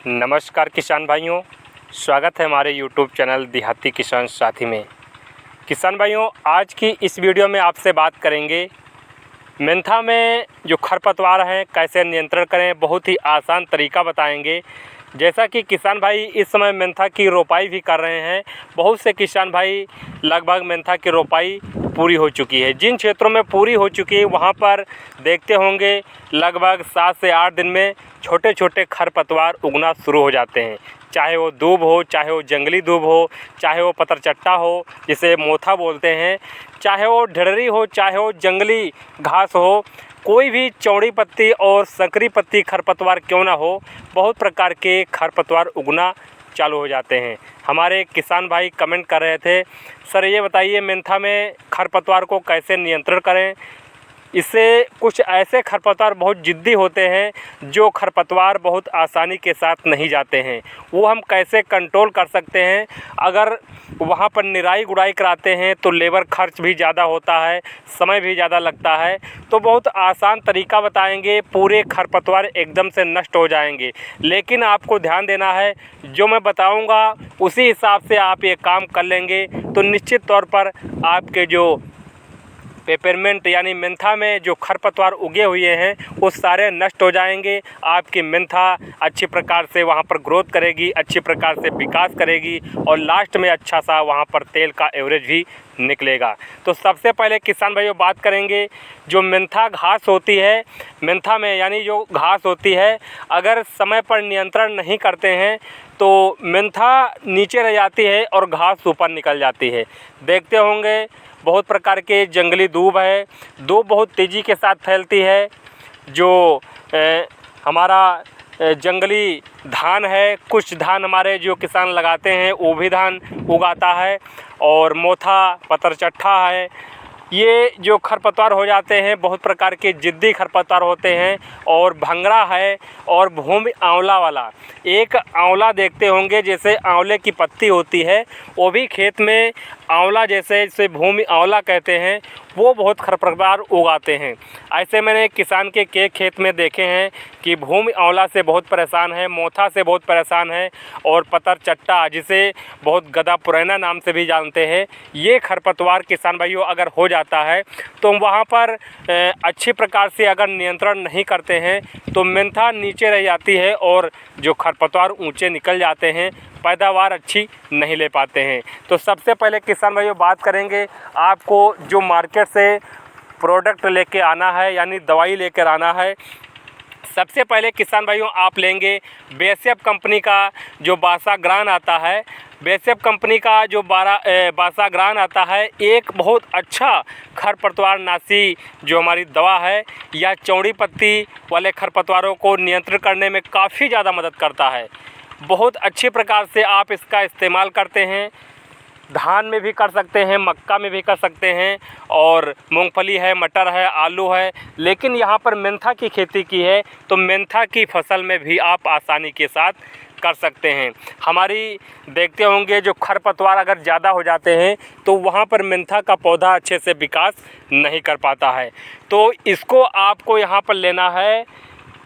नमस्कार किसान भाइयों, स्वागत है हमारे YouTube चैनल देहाती किसान साथी में। किसान भाइयों, आज की इस वीडियो में आपसे बात करेंगे मेंथा में जो खरपतवार हैं कैसे नियंत्रण करें। बहुत ही आसान तरीका बताएंगे। जैसा कि किसान भाई इस समय मेंथा की रोपाई भी कर रहे हैं। बहुत से किसान भाई लगभग मेंथा की रोपाई पूरी हो चुकी है। जिन क्षेत्रों में पूरी हो चुकी है वहाँ पर देखते होंगे लगभग 7 से 8 दिन में छोटे छोटे खरपतवार उगना शुरू हो जाते हैं। चाहे वो दूब हो, चाहे वो जंगली दूब हो, चाहे वो पतरचट्टा हो जिसे मोथा बोलते हैं, चाहे वो ढेड़री हो, चाहे वो जंगली घास हो, कोई भी चौड़ी पत्ती और संकरी पत्ती खरपतवार क्यों ना हो, बहुत प्रकार के खरपतवार उगना चालू हो जाते हैं। हमारे किसान भाई कमेंट कर रहे थे, सर ये बताइए मेंथा में खरपतवार को कैसे नियंत्रण करें। इससे कुछ ऐसे खरपतवार बहुत ज़िद्दी होते हैं जो खरपतवार बहुत आसानी के साथ नहीं जाते हैं, वो हम कैसे कंट्रोल कर सकते हैं। अगर वहाँ पर निराई गुड़ाई कराते हैं तो लेबर खर्च भी ज़्यादा होता है, समय भी ज़्यादा लगता है। तो बहुत आसान तरीका बताएंगे, पूरे खरपतवार एकदम से नष्ट हो जाएंगे। लेकिन आपको ध्यान देना है, जो मैं बताऊँगा उसी हिसाब से आप ये काम कर लेंगे तो निश्चित तौर पर आपके जो पेपरमेंट यानी मेंथा में जो खरपतवार उगे हुए हैं वो सारे नष्ट हो जाएंगे। आपकी मेंथा अच्छी प्रकार से वहाँ पर ग्रोथ करेगी, अच्छी प्रकार से विकास करेगी और लास्ट में अच्छा सा वहाँ पर तेल का एवरेज भी निकलेगा। तो सबसे पहले किसान भाइयों बात करेंगे, जो मेंथा घास होती है, मेंथा में यानी जो घास होती है, अगर समय पर नियंत्रण नहीं करते हैं तो मेंथा नीचे रह जाती है और घास ऊपर निकल जाती है। देखते होंगे बहुत प्रकार के जंगली दूब है, दूब बहुत तेज़ी के साथ फैलती है। जो हमारा जंगली धान है, कुछ धान हमारे जो किसान लगाते हैं वो भी धान उगाता है, और मोथा पतरचट्टा है। ये जो खरपतवार हो जाते हैं बहुत प्रकार के ज़िद्दी खरपतवार होते हैं। और भंगरा है और भूमि आंवला वाला, एक आंवला देखते होंगे जैसे आंवले की पत्ती होती है, वो भी खेत में आंवला जैसे भूमि आंवला कहते हैं, वो बहुत खरपतवार उगाते हैं। ऐसे मैंने किसान के खेत में देखे हैं कि भूमि आंवला से बहुत परेशान है, मोथा से बहुत परेशान है, और पतरचट्टा जिसे बहुत गदा पुरैना नाम से भी जानते हैं, ये खरपतवार किसान भाइयों अगर हो जाता है तो वहाँ पर अच्छी प्रकार से अगर नियंत्रण नहीं करते हैं तो मेंथा नीचे रह जाती है और जो खरपतवार ऊंचे निकल जाते हैं, पैदावार अच्छी नहीं ले पाते हैं। तो सबसे पहले किसान भाइयों बात करेंगे, आपको जो मार्केट से प्रोडक्ट लेके आना है यानी दवाई लेकर आना है। सबसे पहले किसान भाइयों आप लेंगे बेसेफ कंपनी का जो बासाग्रान आता है। बेसेफ कंपनी का जो बासाग्रान आता है एक बहुत अच्छा खरपतवार नाशी जो हमारी दवा है, यह चौड़ी पत्ती वाले खरपतवारों को नियंत्रण करने में काफ़ी ज़्यादा मदद करता है। बहुत अच्छी प्रकार से आप इसका इस्तेमाल करते हैं, धान में भी कर सकते हैं, मक्का में भी कर सकते हैं, और मूंगफली है, मटर है, आलू है। लेकिन यहाँ पर मेंथा की खेती की है तो मेंथा की फसल में भी आप आसानी के साथ कर सकते हैं। हमारी देखते होंगे जो खरपतवार अगर ज़्यादा हो जाते हैं तो वहाँ पर मेंथा का पौधा अच्छे से विकास नहीं कर पाता है। तो इसको आपको यहाँ पर लेना है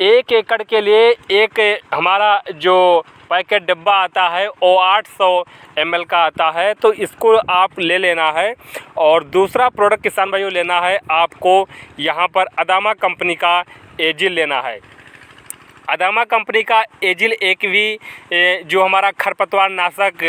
1 एकड़ के लिए। एक हमारा जो पैकेट डिब्बा आता है वो 800 ml का आता है, तो इसको आप ले लेना है। और दूसरा प्रोडक्ट किसान भाइयों लेना है आपको यहाँ पर अदामा कंपनी का एजिल लेना है। अदामा कंपनी का एजिल एक भी जो हमारा खरपतवार नाशक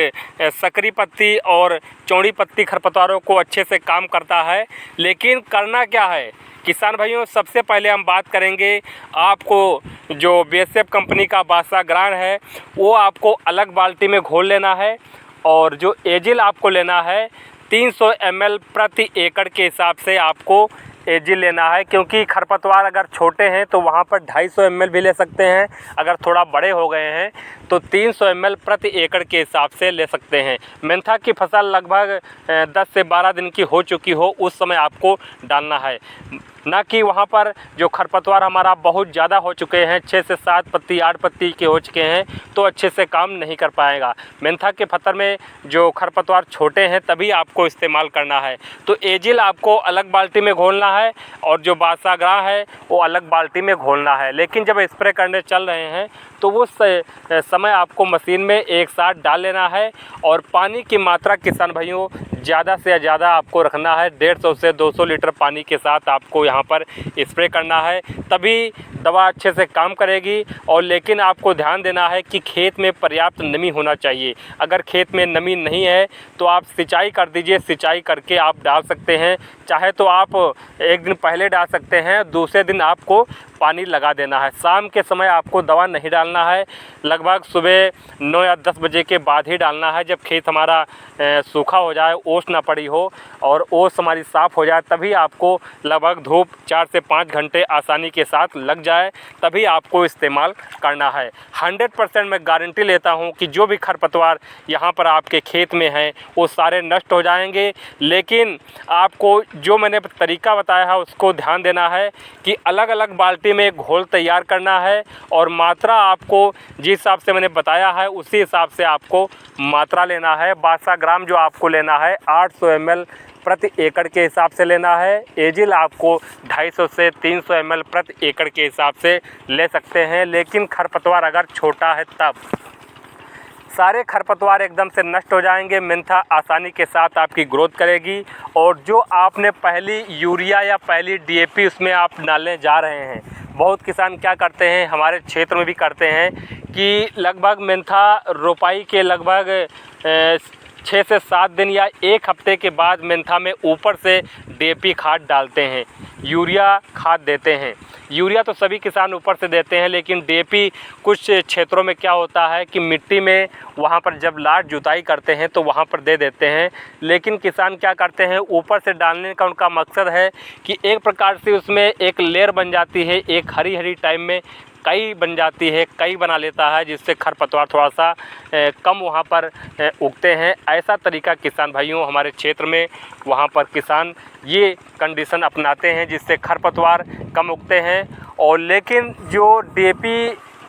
सकरी पत्ती और चौड़ी पत्ती खरपतवारों को अच्छे से काम करता है। लेकिन करना क्या है किसान भाइयों, सबसे पहले हम बात करेंगे, आपको जो बेसेफ कंपनी का बासाग्रान है वो आपको अलग बाल्टी में घोल लेना है, और जो एजिल आपको लेना है 300 ml प्रति एकड़ के हिसाब से आपको एजिल लेना है। क्योंकि खरपतवार अगर छोटे हैं तो वहाँ पर 250 ml भी ले सकते हैं, अगर थोड़ा बड़े हो गए हैं तो 300 ml प्रति एकड़ के हिसाब से ले सकते हैं। मेंथा की फसल लगभग 10 से 12 दिन की हो चुकी हो उस समय आपको डालना है। ना कि वहाँ पर जो खरपतवार हमारा बहुत ज़्यादा हो चुके हैं, 6 से 7 पत्ती 8 पत्ती के हो चुके हैं, तो अच्छे से काम नहीं कर पाएगा। मेंथा के फतर में जो खरपतवार छोटे हैं तभी आपको इस्तेमाल करना है। तो एजिल आपको अलग बाल्टी में घोलना है और जो बासाग्रा है वो अलग बाल्टी में घोलना है। लेकिन जब स्प्रे करने चल रहे हैं तो वो समय आपको मशीन में एक साथ डाल लेना है और पानी की मात्रा किसान भाइयों ज़्यादा से ज़्यादा आपको रखना है। 150 से 200 लीटर पानी के साथ आपको यहाँ पर स्प्रे करना है, तभी दवा अच्छे से काम करेगी। और लेकिन आपको ध्यान देना है कि खेत में पर्याप्त नमी होना चाहिए। अगर खेत में नमी नहीं है तो आप सिंचाई कर दीजिए, सिंचाई करके आप डाल सकते हैं। चाहे तो आप एक दिन पहले डाल सकते हैं, दूसरे दिन आपको पानी लगा देना है। शाम के समय आपको दवा नहीं डालना है, लगभग सुबह 9 या 10 बजे के बाद ही डालना है। जब खेत हमारा सूखा हो जाए, ओस ना पड़ी हो और ओस हमारी साफ़ हो जाए, तभी आपको लगभग धूप 4 से 5 घंटे आसानी के साथ लग जाए, तभी आपको इस्तेमाल करना है। 100% मैं गारंटी लेता हूं कि जो भी खरपतवार यहाँ पर आपके खेत में हैं वो सारे नष्ट हो जाएंगे। लेकिन आपको जो मैंने तरीका बताया है उसको ध्यान देना है कि अलग अलग बाल्टी में घोल तैयार करना है और मात्रा आपको जिस हिसाब से मैंने बताया है उसी हिसाब से आपको मात्रा लेना है। बासाग्राम जो आपको लेना है 800 ml प्रति एकड़ के हिसाब से लेना है। एजिल आपको 250 से 300 ml प्रति एकड़ के हिसाब से ले सकते हैं। लेकिन खरपतवार अगर छोटा है तब सारे खरपतवार एकदम से नष्ट हो जाएंगे। मेंथा आसानी के साथ आपकी ग्रोथ करेगी। और जो आपने पहली यूरिया या पहली DAP उसमें आप डालने जा रहे हैं, बहुत किसान क्या करते हैं, हमारे क्षेत्र में भी करते हैं कि लगभग मेंथा रोपाई के लगभग 6 से 7 दिन या 1 हफ्ते के बाद मेंथा में ऊपर से DAP खाद डालते हैं, यूरिया खाद देते हैं। यूरिया तो सभी किसान ऊपर से देते हैं, लेकिन DAP कुछ क्षेत्रों में क्या होता है कि मिट्टी में वहाँ पर जब लाट जुताई करते हैं तो वहाँ पर दे देते हैं। लेकिन किसान क्या करते हैं, ऊपर से डालने का उनका मकसद है कि एक प्रकार से उसमें एक लेयर बन जाती है, एक हरी हरी टाइम में कई बन जाती है, कई बना लेता है, जिससे खरपतवार थोड़ा सा कम वहाँ पर उगते हैं। ऐसा तरीका किसान भाइयों हमारे क्षेत्र में वहाँ पर किसान ये कंडीशन अपनाते हैं जिससे खरपतवार कम उगते हैं। और लेकिन जो DAP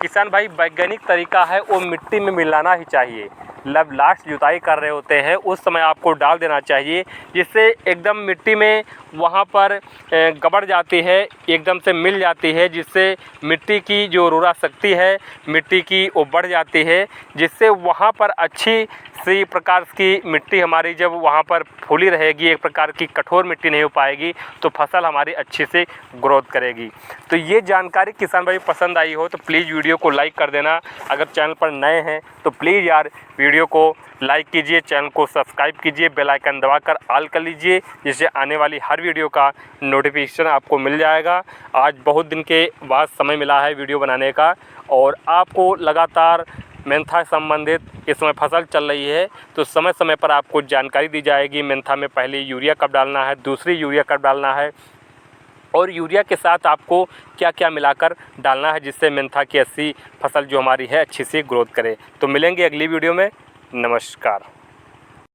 किसान भाई वैज्ञानिक तरीका है वो मिट्टी में मिलाना ही चाहिए। जब लास्ट जुताई कर रहे होते हैं उस समय आपको डाल देना चाहिए, जिससे एकदम मिट्टी में वहाँ पर गबड़ जाती है, एकदम से मिल जाती है, जिससे मिट्टी की जो उर्वरा शक्ति है मिट्टी की वो बढ़ जाती है, जिससे वहाँ पर अच्छी सी प्रकार की मिट्टी हमारी जब वहाँ पर फूली रहेगी, एक प्रकार की कठोर मिट्टी नहीं हो पाएगी, तो फसल हमारी अच्छी से ग्रोथ करेगी। तो ये जानकारी किसान भाई पसंद आई हो तो प्लीज़ वीडियो को लाइक कर देना। अगर चैनल पर नए हैं तो प्लीज़ यार वीडियो को लाइक कीजिए, चैनल को सब्सक्राइब कीजिए, बेल आइकन दबाकर ऑल कर लीजिए, जिससे आने वाली हर वीडियो का नोटिफिकेशन आपको मिल जाएगा। आज बहुत दिन के बाद समय मिला है वीडियो बनाने का और आपको लगातार मेंथा संबंधित इस समय फसल चल रही है तो समय समय पर आपको जानकारी दी जाएगी। मेंथा में पहले यूरिया कब डालना है, दूसरी यूरिया कब डालना है और यूरिया के साथ आपको क्या क्या मिलाकर डालना है, जिससे मेंथा की अच्छी फसल जो हमारी है अच्छी सी ग्रोथ करे। तो मिलेंगे अगली वीडियो में। नमस्कार।